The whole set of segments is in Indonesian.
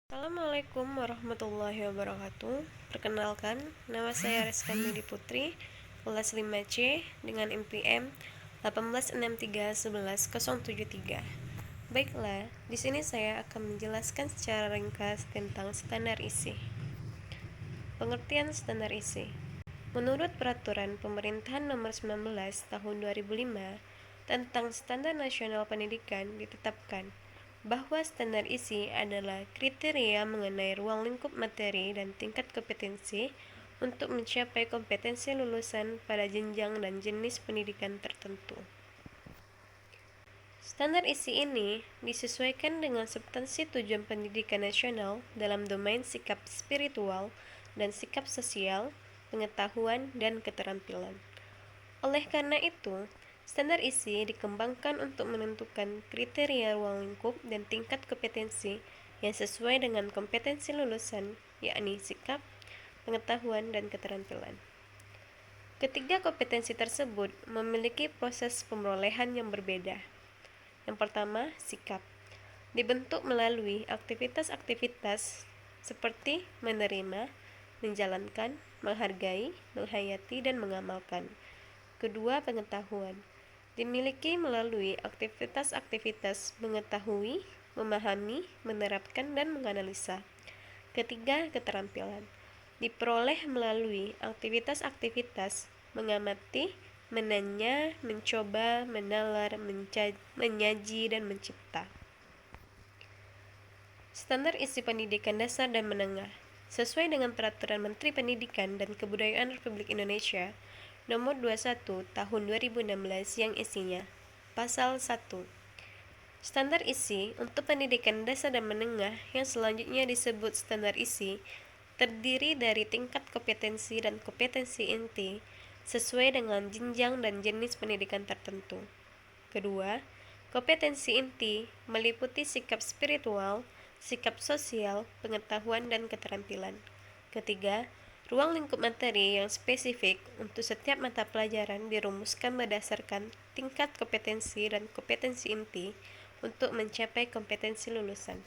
Assalamualaikum warahmatullahi wabarakatuh. Perkenalkan, nama saya Reska Midi Putri, kelas 5C dengan NPM 186311073. Baiklah, di sini saya akan menjelaskan secara ringkas tentang standar isi. Pengertian standar isi. Menurut Peraturan Pemerintahan Nomor 19 Tahun 2005 tentang Standar Nasional Pendidikan ditetapkan bahwa standar isi adalah kriteria mengenai ruang lingkup materi dan tingkat kompetensi untuk mencapai kompetensi lulusan pada jenjang dan jenis pendidikan tertentu. Standar isi ini disesuaikan dengan substansi tujuan pendidikan nasional dalam domain sikap spiritual dan sikap sosial, pengetahuan, dan keterampilan. Oleh karena itu, standar isi dikembangkan untuk menentukan kriteria ruang lingkup dan tingkat kompetensi yang sesuai dengan kompetensi lulusan, yakni sikap, pengetahuan, dan keterampilan. Ketiga kompetensi tersebut memiliki proses pemerolehan yang berbeda. Yang pertama, sikap. Dibentuk melalui aktivitas-aktivitas seperti menerima, menjalankan, menghargai, menghayati, dan mengamalkan. Kedua, pengetahuan. Dimiliki melalui aktivitas-aktivitas mengetahui, memahami, menerapkan, dan menganalisa. Ketiga, keterampilan. Diperoleh melalui aktivitas-aktivitas mengamati, menanya, mencoba, menalar, menyaji, dan mencipta. Standar isi pendidikan dasar dan menengah sesuai dengan Peraturan Menteri Pendidikan dan Kebudayaan Republik Indonesia Nomor 21 Tahun 2016 yang isinya Pasal 1. Standar isi untuk pendidikan dasar dan menengah yang selanjutnya disebut standar isi terdiri dari tingkat kompetensi dan kompetensi inti sesuai dengan jenjang dan jenis pendidikan tertentu. Kedua, kompetensi inti meliputi sikap spiritual, sikap sosial, pengetahuan, dan keterampilan. Ketiga, ruang lingkup materi yang spesifik untuk setiap mata pelajaran dirumuskan berdasarkan tingkat kompetensi dan kompetensi inti untuk mencapai kompetensi lulusan.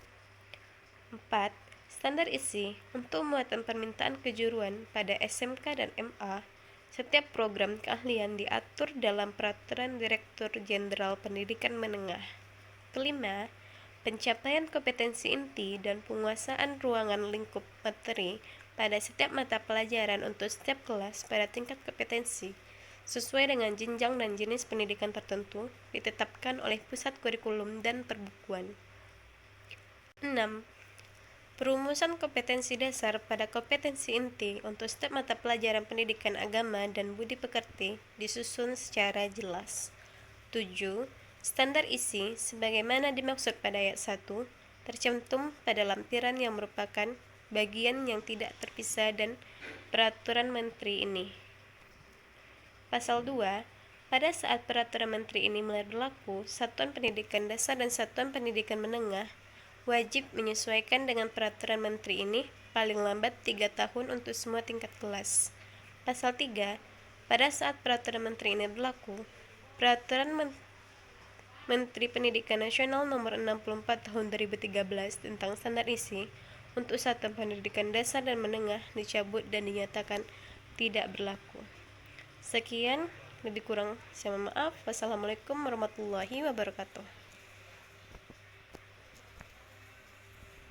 4. Standar isi untuk muatan permintaan kejuruan pada SMK dan MA. Setiap program keahlian diatur dalam Peraturan Direktur Jenderal Pendidikan Menengah. Kelima, pencapaian kompetensi inti dan penguasaan ruangan lingkup materi pada setiap mata pelajaran untuk setiap kelas pada tingkat kompetensi sesuai dengan jenjang dan jenis pendidikan tertentu ditetapkan oleh Pusat Kurikulum dan Perbukuan. 6. Perumusan kompetensi dasar pada kompetensi inti untuk setiap mata pelajaran pendidikan agama dan budi pekerti disusun secara jelas. 7. Standar isi sebagaimana dimaksud pada ayat 1 tercantum pada lampiran yang merupakan bagian yang tidak terpisah dan peraturan menteri ini. Pasal 2. Pada saat peraturan menteri ini mulai berlaku, satuan pendidikan dasar dan satuan pendidikan menengah wajib menyesuaikan dengan peraturan menteri ini paling lambat 3 tahun untuk semua tingkat kelas. Pasal 3. Pada saat peraturan menteri ini berlaku, peraturan Menteri Pendidikan Nasional Nomor 64 Tahun 2013 tentang standar isi untuk satuan pendidikan dasar dan menengah dicabut dan dinyatakan tidak berlaku. Sekian, lebih kurang saya mohon maaf. Wassalamualaikum warahmatullahi wabarakatuh.